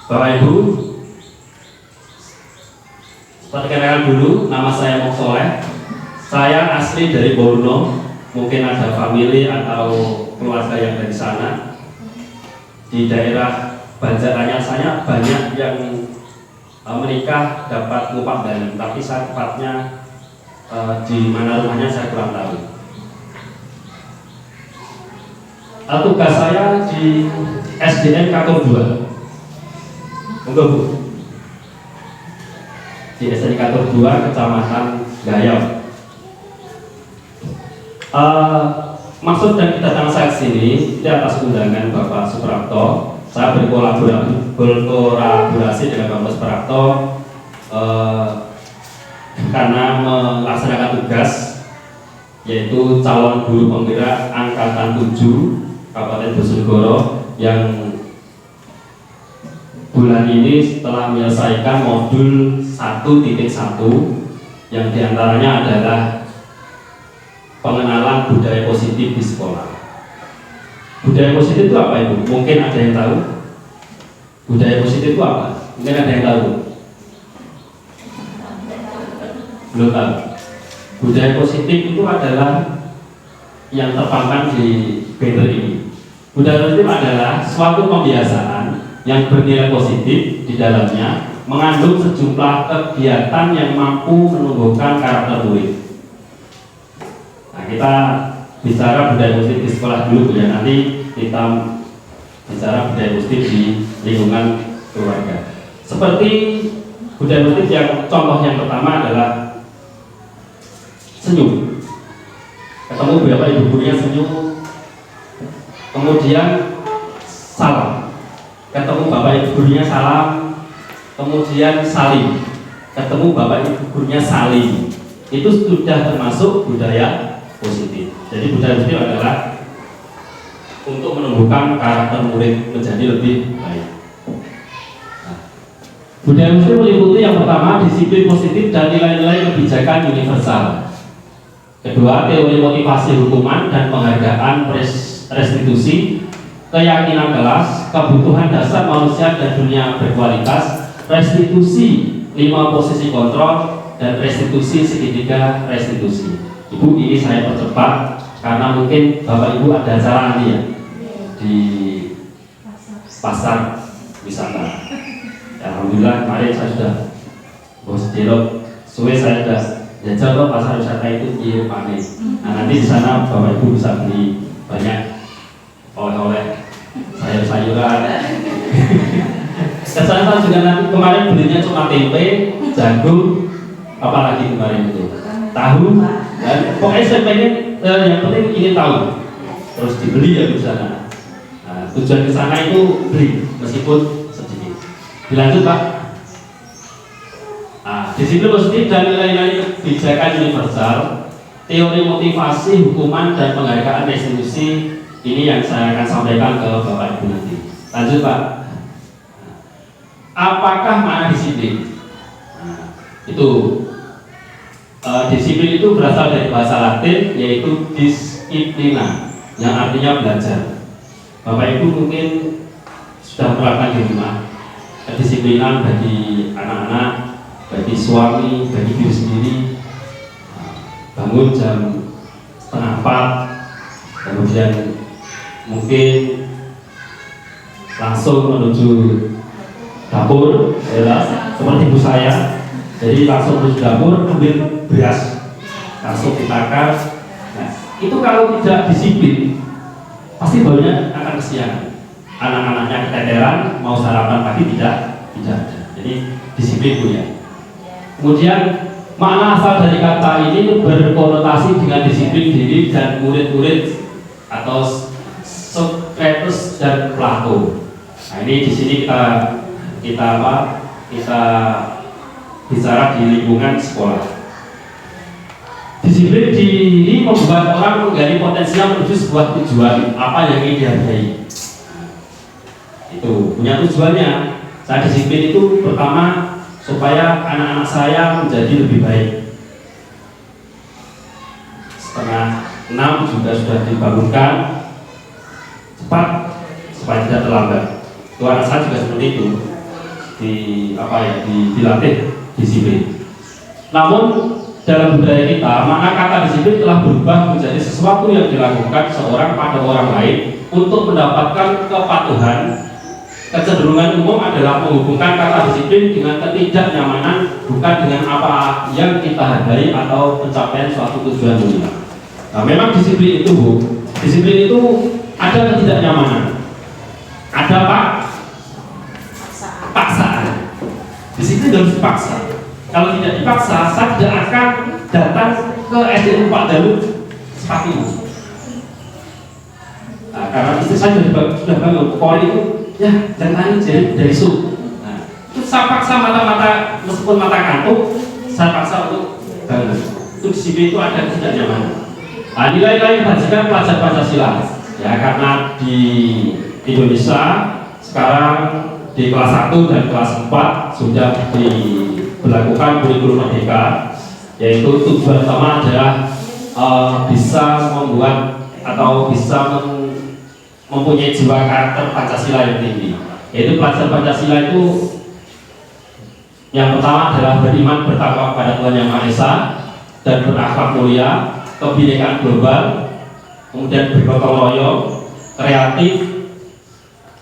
Bapak Ibu, perkenalkan dulu, nama saya Mok Soleh. Saya asli dari Borno. Mungkin ada famili atau keluarga yang dari sana. Di daerah Banjaranyar saya banyak yang menikah dapat upah balik, tapi saya tepatnya di mana rumahnya saya kurang tahu. Tugas saya di SDN Katur 2. Monggo Bu. Di SDN Katur 2, Kecamatan Gayam. Maksud dan kedatangan saya ke sini di atas undangan Bapak Suprapto. Saya berkolaborasi dengan Bapak Suprapto karena melaksanakan tugas, yaitu calon guru penggerak angkatan 7 Kabupaten Bojonegoro yang bulan ini setelah menyelesaikan modul 1.1 yang diantaranya adalah pengenalan budaya positif di sekolah. Budaya positif itu apa Ibu? Mungkin ada yang tahu? Budaya positif itu apa? Mungkin ada yang tahu? Belum tahu. Budaya positif itu adalah yang terpampang di banner ini. Budaya positif adalah suatu pembiasaan yang bernilai positif di dalamnya, mengandung sejumlah kegiatan yang mampu menumbuhkan karakter murid. Nah, kita bicara budaya positif di sekolah dulu ya, nanti kita bicara budaya positif di lingkungan keluarga. Seperti budaya positif yang contoh yang pertama adalah senyum. Ketemu bapak ibu gurunya senyum, kemudian salam. Ketemu bapak ibu gurunya salam, kemudian salim. Ketemu bapak ibu gurunya salim. Itu sudah termasuk budaya positif. Jadi budaya positif adalah untuk menumbuhkan karakter murid menjadi lebih baik. Nah, budaya positif meliputi yang pertama disiplin positif dan nilai-nilai kebijakan universal. Kedua, teori motivasi hukuman dan penghargaan restitusi, keyakinan kelas, kebutuhan dasar manusia dan dunia berkualitas, restitusi 5 posisi kontrol, dan restitusi segitiga restitusi. Ibu, ini saya percepat karena mungkin Bapak Ibu ada acara nanti ya di pasar wisata. Ya, alhamdulillah kemarin saya sudah bos dialog suwe saya sudah jajal kok pasar wisata itu iya panis. Nah, nanti di sana Bapak Ibu bisa beli banyak oleh-oleh sayur-sayuran. Dan saya juga nanti kemarin belinya cuma tempe, jagung, apalagi kemarin itu tahu, dan pokoknya saya pengen yang penting ingin tahu, terus dibeli ya di sana. Nah, tujuan ke sana itu beli meskipun sedikit. Dilanjut Pak. Nah, disiplin positif dan nilai-nilai kebijakan universal, teori motivasi hukuman dan penghargaan restitusi, ini yang saya akan sampaikan ke Bapak Ibu nanti. Lanjut Pak. Apakah makna disiplin? Nah, itu disiplin itu berasal dari bahasa Latin, yaitu disciplina, yang artinya belajar. Bapak Ibu mungkin sudah menerapkan di rumah kedisiplinan bagi anak-anak, bagi suami, bagi diri sendiri. Bangun jam 3:30, kemudian mungkin langsung menuju dapur, ya, seperti ibu saya. Jadi langsung menuju dapur, ambil beras, langsung ditakar. Nah, itu kalau tidak disiplin, pasti baunya akan kesiangan. Anak-anaknya keteteran, mau sarapan pagi tidak ada. Jadi disiplin Bu ya. Kemudian makna asal dari kata ini berkonotasi dengan disiplin diri dan murid-murid atau sekretus dan pelaku. Nah, ini di sini kita bicara di lingkungan sekolah. Disiplin diri membuat orang menggali potensinya menuju sebuah tujuan apa yang ingin dihargai. Itu punya tujuannya. Saya disiplin itu pertama supaya anak-anak saya menjadi lebih baik. 5:30 juga sudah dibangunkan cepat supaya tidak terlambat. Itu anak saya juga seperti itu. dilatih disiplin. Namun dalam budaya kita, makna kata disiplin telah berubah menjadi sesuatu yang dilakukan seorang pada orang lain untuk mendapatkan kepatuhan. Kecenderungan umum adalah menghubungkan kata disiplin dengan ketidaknyamanan, bukan dengan apa yang kita hargai atau pencapaian suatu tujuan mulia. Nah, memang disiplin itu, Bu, disiplin itu ada ketidaknyamanan, ada paksaan. Disiplin harus dipaksa. Kalau tidak dipaksa, saya tidak akan datang ke SDU Pak Dalu seperti itu. Nah, karena istri saya sudah bangun, Polri itu ya jangan dari su. Nah, itu saya paksa mata-mata, meskipun mata kantuk, saya paksa untuk bangun. Itu disiplin itu ada tidak nyaman. Nah, nilai-nilai kebajikan pelajar Pancasila. Ya, karena di Indonesia sekarang di kelas 1 dan kelas 4 sudah diberlakukan kurikulum merdeka, yaitu tujuan utama adalah bisa membuat atau bisa mempunyai jiwa karakter Pancasila yang tinggi. Yaitu pelajar Pancasila itu yang pertama adalah beriman bertakwa kepada Tuhan Yang Maha Esa dan berakhlak mulia, kebinekaan global, kemudian bergotong royong, kreatif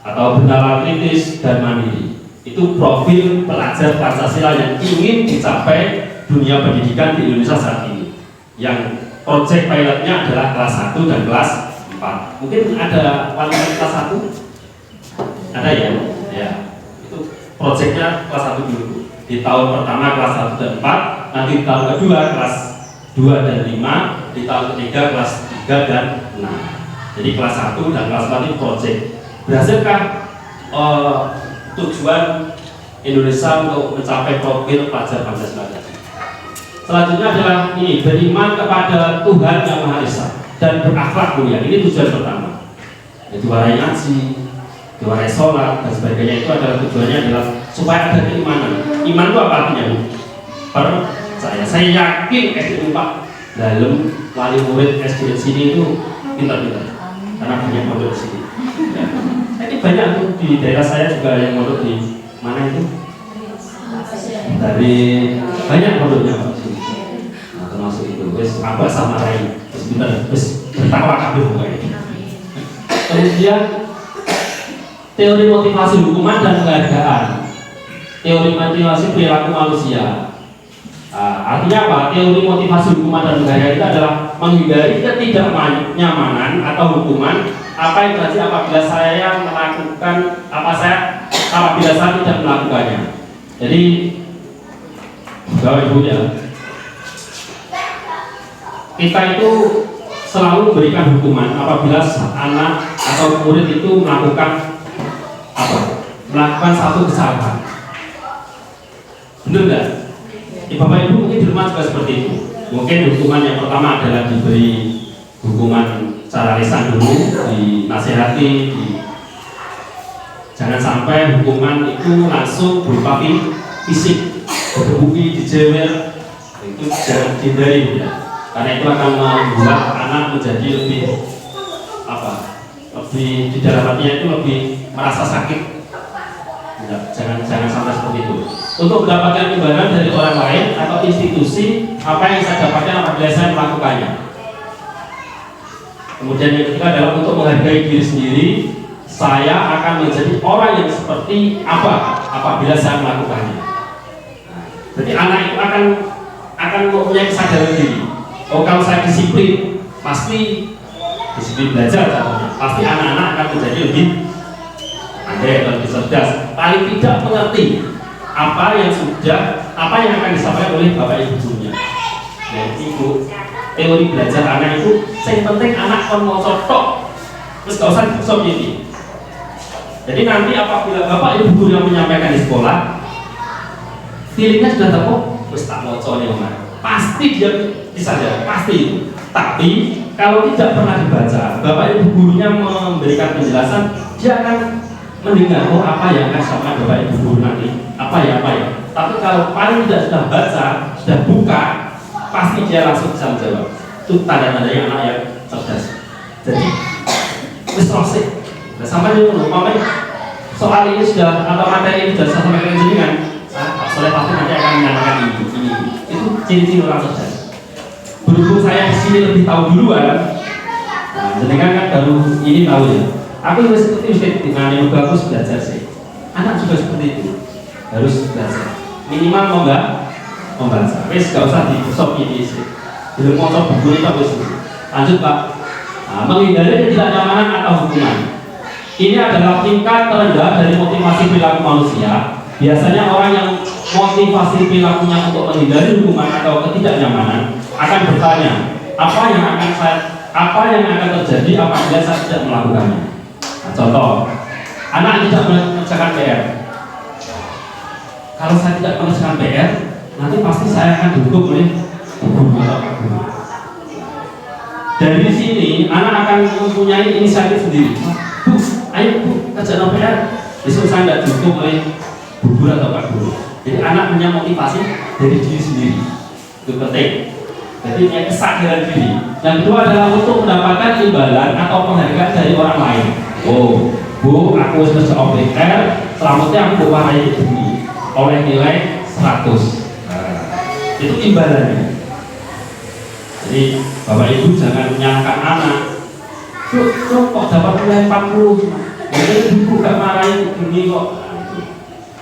atau bernalar kritis dan mandiri. Itu profil pelajar Pancasila yang ingin dicapai dunia pendidikan di Indonesia saat ini. Yang proyek pilotnya adalah kelas 1 dan kelas 4. Mungkin ada wali kelas 1? Ada ya? Ya. Itu proyeknya kelas 1 dulu. Di tahun pertama kelas 1 dan 4, nanti di tahun kedua kelas 2 dan 5, di tahun ketiga kelas 3 dan 6. Jadi kelas 1 dan kelas 4 ini proyek. Berhasilkah tujuan Indonesia untuk mencapai profil pelajar Pancasila? Selanjutnya adalah ini, beriman kepada Tuhan Yang Maha Esa dan berakhlak mulia. Ini tujuan pertama. Diwarai ngaji, diwarai sholat dan sebagainya, itu adalah tujuannya adalah supaya ada keimanan. Iman itu apa artinya? Percaya. Saya yakin SDU Pak dalam wali murid SD sini itu pintar-pintar karena banyak mondok di sini. Ya. Ini banyak tuh di daerah saya juga yang mondok di mana itu? Dari banyak mondoknya Pak. Nah, termasuk itu. Wes apa sama lain. Wes bertakwa kabeh pokoknya. Kemudian teori motivasi hukuman dan penghargaan. Teori motivasi perilaku manusia. Artinya apa? Teori motivasi hukuman dan penghargaan itu adalah menghindari ketidaknyamanan atau hukuman apa yang terjadi apabila saya melakukan apabila saya tidak melakukannya. Jadi Bapak Ibu ya, kita itu selalu memberikan hukuman apabila anak atau murid itu melakukan satu kesalahan. Benar nggak? Bapak Ibu mungkin di rumah juga seperti itu. Mungkin hukuman yang pertama adalah diberi hukuman secara lisan dulu, dinasihati, jangan sampai hukuman itu langsung berupa fisik, digebuki, dijewer, itu jangan dihindari ya. Karena itu akan membuat anak menjadi lebih di dalam hatinya itu lebih merasa sakit. Jangan sampai seperti itu. Untuk mendapatkan imbalan dari orang lain atau institusi, apa yang saya dapatkan apabila saya melakukannya. Kemudian yang ketiga adalah untuk menghargai diri sendiri. Saya akan menjadi orang yang seperti apa apabila saya melakukannya. Jadi anak itu akan mempunyai kesadaran diri. Oh, kalau saya disiplin, pasti disiplin belajar contohnya. Pasti anak-anak akan menjadi lebih pandai dan lebih cerdas. Paling tidak mengerti apa yang akan disampaikan oleh bapak ibu gurunya. Dan ibu teori belajar anak itu, yang penting anak kon moco tok, terus gak usah dibusuk ini. Jadi nanti apabila bapak ibu guru yang menyampaikan di sekolah, feelingnya sudah tahu, terus tak moco nih Omar. Pasti dia bisa jawab, pasti itu. Tapi kalau tidak pernah dibaca, bapak ibu gurunya memberikan penjelasan, dia akan mendengar apa yang akan disampaikan bapak ibu guru nanti, apa ya. Tapi kalau paling tidak sudah baca, sudah buka, pasti dia langsung bisa menjawab. Itu tanda-tandanya anak yang cerdas. Jadi wis rosik. Nah, sampai dia ngomong soal ini sudah atau materi ini sudah saya sampaikan jenengan, Pak Soleh pasti nanti akan menyatakan ini. Itu ciri-ciri orang cerdas. Berhubung saya di sini lebih tahu duluan, nah, jenengan kan baru ini tahu ya. Aku juga seperti Ustaz dengan yang bagus belajar sih. Anak juga seperti itu, harus belajar. Minimal mau nggak membaca. Wes gak usah di ini sih. Belum mau buku itu wes. Lanjut Pak. Nah, menghindari ketidaknyamanan atau hukuman. Ini adalah tingkat terendah dari motivasi perilaku manusia. Biasanya orang yang motivasi perilakunya untuk menghindari hukuman atau ketidaknyamanan akan bertanya, apa yang akan terjadi apabila saya tidak melakukannya. Nah, contoh, anak tidak mengerjakan PR. Kalau saya tidak mengerjakan PR, nanti pasti saya akan dihukum oleh guru. Dari sini, anak akan mempunyai inisiatif sendiri. Bu, ayo Bu, kerjaan PR. Besok saya tidak dihukum oleh guru atau Pak Guru. Jadi anak punya motivasi dari diri sendiri. Itu penting. Jadi punya kesadaran diri. Yang kedua adalah untuk mendapatkan imbalan atau penghargaan dari orang lain. Oh, Bu, aku sudah kerja PR, selamanya aku diwarai ini oleh nilai 100. Nah, itu imbalannya. Jadi Bapak Ibu jangan menyalahkan anak. Kok dapat nilai 40? Jadi ibu gak marahin begini kok.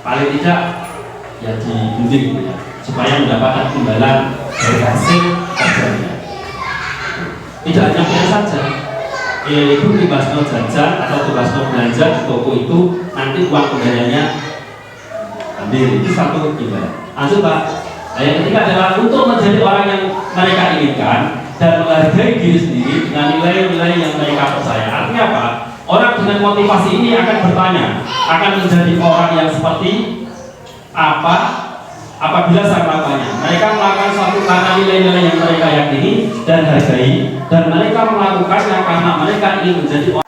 Paling tidak ya dibimbing ya, supaya mendapatkan imbalan dari hasil kerjanya. Tidak hanya PR saja. Ibu tugas no jajan atau tugas no belanja di toko itu nanti uang pembeliannya ambil, itu satu imbalan. Lanjut Pak. Nah, yang ketiga adalah untuk menjadi orang yang mereka inginkan dan menghargai diri sendiri dengan nilai-nilai yang mereka percaya. Artinya apa? Orang dengan motivasi ini akan bertanya, akan menjadi orang yang seperti apa apabila saya melakukannya. Mereka melakukan suatu karena nilai-nilai yang mereka yakini dan hargai, dan mereka melakukannya karena mereka ingin menjadi orang